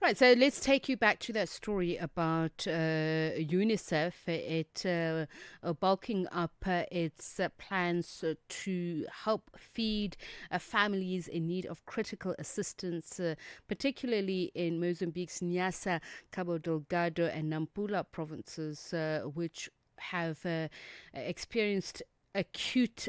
Right, so let's take you back to that story about UNICEF. Bulking up its plans to help feed families in need of critical assistance, particularly in Mozambique's Niassa, Cabo Delgado, and Nampula provinces, which have experienced acute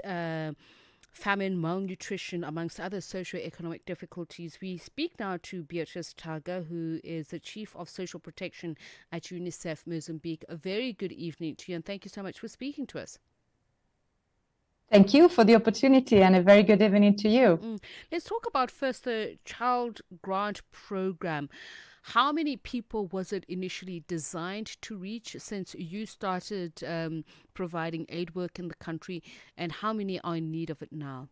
famine, malnutrition, amongst other socio-economic difficulties. We speak now to Beatrice Targa, who is the Chief of Social Protection at UNICEF Mozambique. A very good evening to you, and thank you so much for speaking to us. Thank you for the opportunity, and a very good evening to you. Let's talk about first the Child Grant Program. How many people was it initially designed to reach since you started providing aid work in the country, and how many are in need of it now?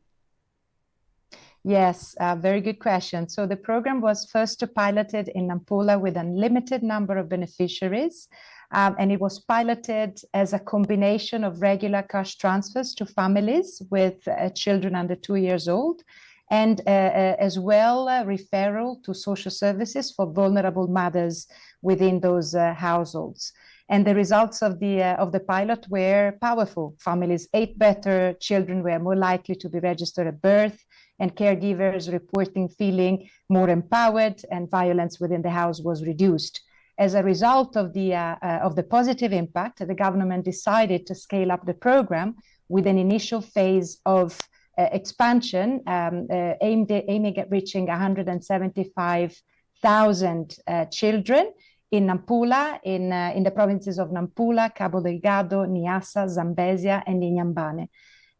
Yes, very good question. So the program was first piloted in Nampula with a limited number of beneficiaries, and it was piloted as a combination of regular cash transfers to families with children under 2 years old, and as well referral to social services for vulnerable mothers within those households. And the results of the pilot were powerful. Families ate better, children were more likely to be registered at birth, and caregivers reporting feeling more empowered, and violence within the house was reduced. As a result of the positive impact, the government decided to scale up the program with an initial phase of expansion aiming at reaching 175,000 children in Nampula, in the provinces of Nampula, Cabo Delgado, Niassa, Zambezia, and Inhambane.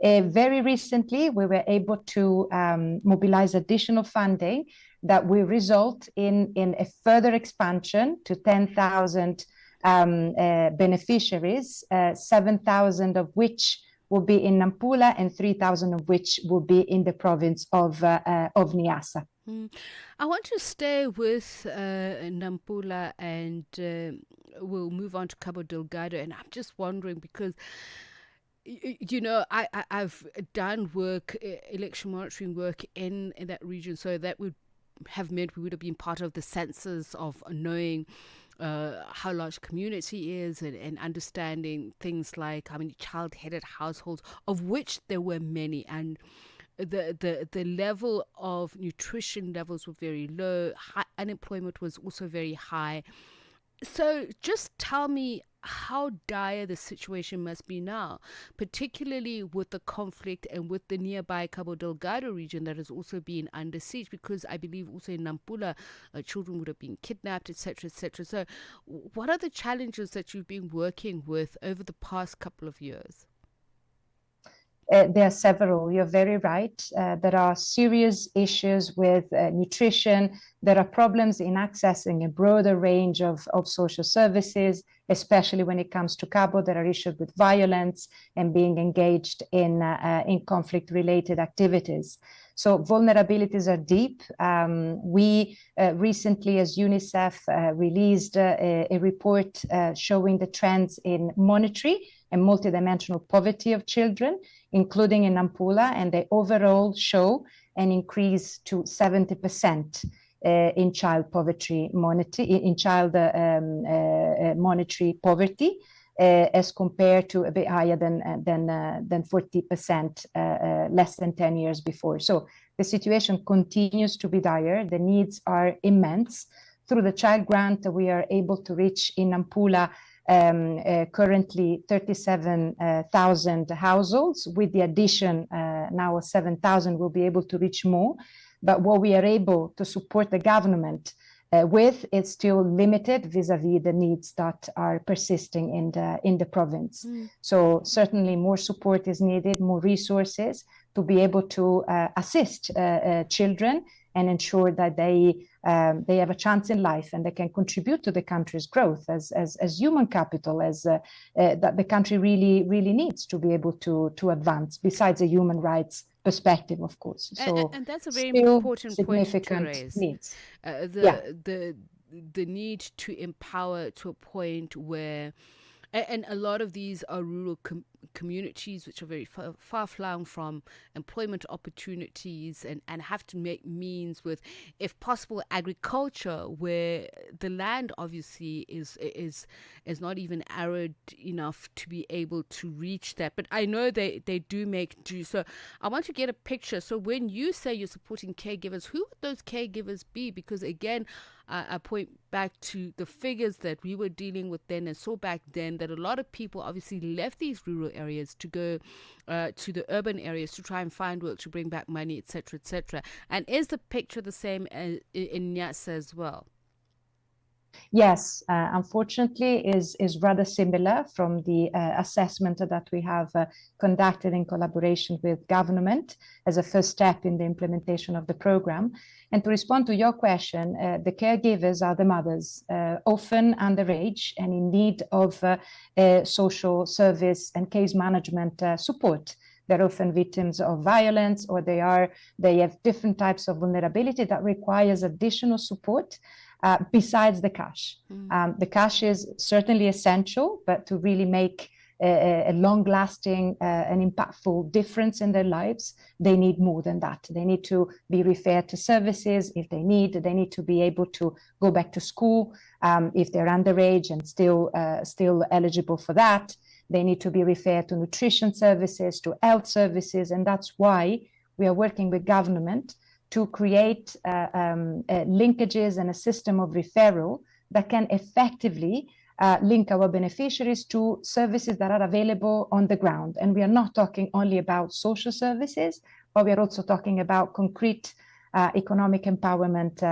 Very recently, we were able to mobilize additional funding that will result in a further expansion to 10,000 beneficiaries, 7,000 of which will be in Nampula and 3,000 of which will be in the province of Niassa. I want to stay with Nampula and we'll move on to Cabo Delgado. And I'm just wondering because I've done work, election monitoring work in that region, so that would have meant we would have been part of the census of knowing how large community is and understanding things like how many child-headed households, of which there were many, and the level of nutrition levels were very low. Unemployment was also very high. So just tell me how dire the situation must be now, particularly with the conflict and with the nearby Cabo Delgado region that has also been under siege, because I believe also in Nampula, children would have been kidnapped, etc., etc. So what are the challenges that you've been working with over the past couple of years? There are several. You're very right. There are serious issues with nutrition. There are problems in accessing a broader range of social services, especially when it comes to Cabo. There are issues with violence and being engaged in conflict-related activities. So vulnerabilities are deep. We recently, as UNICEF, released a report showing the trends in monetary and multidimensional poverty of children, including in Nampula, and they overall show an increase to 70% in child poverty, monetary poverty, as compared to a bit higher than 40% less than 10 years before. So the situation continues to be dire. The needs are immense. Through the child grant, we are able to reach in Nampula currently 37,000 households. With the addition now of 7,000, we'll be able to reach more. But what we are able to support the government with is still limited vis-a-vis the needs that are persisting in the province. So certainly more support is needed, more resources to be able to assist children and ensure that they have a chance in life and they can contribute to the country's growth as human capital, as that the country really needs to be able to advance, besides a human rights perspective, of course. So and that's a very important point to raise. Needs. The need to empower to a point where, and a lot of these are rural communities which are very far flung from employment opportunities, and have to make means with, if possible, agriculture, where the land obviously is not even arid enough to be able to reach that. But I know they do make do. So I want to get a picture. So when you say you're supporting caregivers, who would those caregivers be? Because again, I point back to the figures that we were dealing with then, and saw back then that a lot of people obviously left these rural areas to go to the urban areas to try and find work, to bring back money, etc., etc. And is the picture the same as in Niassa as well? Yes, unfortunately, is rather similar from the assessment that we have conducted in collaboration with government as a first step in the implementation of the program. And to respond to your question, the caregivers are the mothers, often underage and in need of social service and case management support. They're often victims of violence, or they have different types of vulnerability that requires additional support. Besides the cash. The cash is certainly essential, but to really make a long-lasting and impactful difference in their lives, they need more than that. They need to be referred to services if they need to be able to go back to school if they're underage and still eligible for that. They need to be referred to nutrition services, to health services, and that's why we are working with government to create linkages and a system of referral that can effectively link our beneficiaries to services that are available on the ground. And we are not talking only about social services, but we are also talking about concrete economic empowerment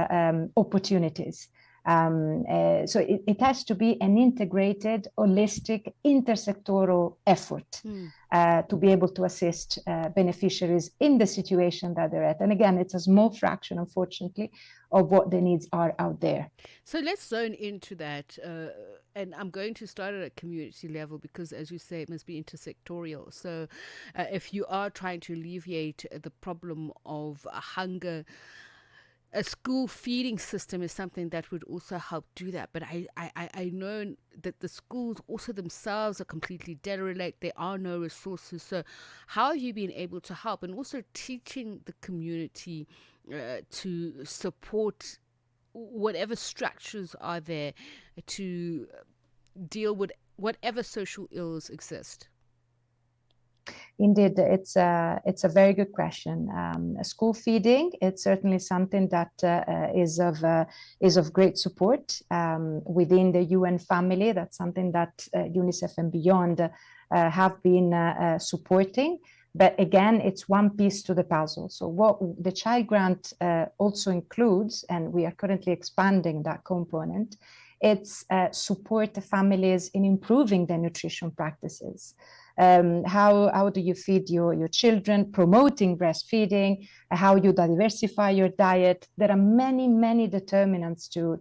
opportunities. So it has to be an integrated, holistic, intersectoral effort to be able to assist beneficiaries in the situation that they're at. And again, it's a small fraction, unfortunately, of what the needs are out there. So let's zone into that. And I'm going to start at a community level because, as you say, it must be intersectorial. So if you are trying to alleviate the problem of hunger, a school feeding system is something that would also help do that. But I know that the schools also themselves are completely derelict. There are no resources. So how have you been able to help, and also teaching the community to support whatever structures are there to deal with whatever social ills exist? Indeed, it's a very good question. School feeding, it's certainly something that is of great support within the UN family. That's something that UNICEF and beyond have been supporting. But again, it's one piece to the puzzle. So what the child grant also includes, and we are currently expanding that component, it's support the families in improving their nutrition practices. How do you feed your children, promoting breastfeeding, how you diversify your diet. There are many determinants to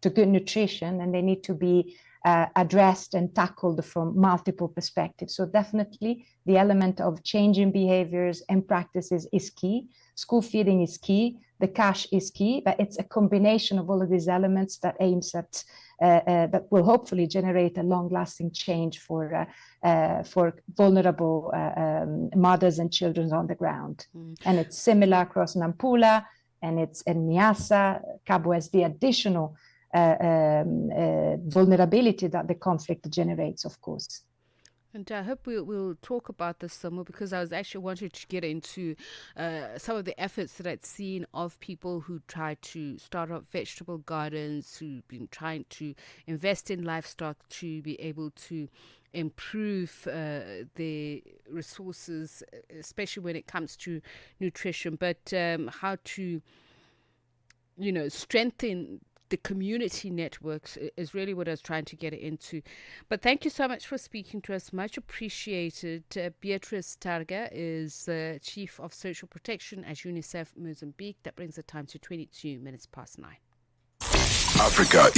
good nutrition, and they need to be addressed and tackled from multiple perspectives. So definitely the element of changing behaviors and practices is key. School feeding is key. The cash is key, but it's a combination of all of these elements that aims at that will hopefully generate a long-lasting change for vulnerable mothers and children on the ground. And it's similar across Nampula, and it's in Niassa. Cabo has the additional vulnerability that the conflict generates, of course. And I hope we'll talk about this some more, because I was actually wanting to get into some of the efforts that I'd seen of people who try to start up vegetable gardens, who've been trying to invest in livestock to be able to improve their resources, especially when it comes to nutrition, but how to, strengthen the community networks is really what I was trying to get into. But thank you so much for speaking to us. Much appreciated. Beatrice Targa is Chief of Social Protection at UNICEF Mozambique. That brings the time to 22 minutes past 9. Africa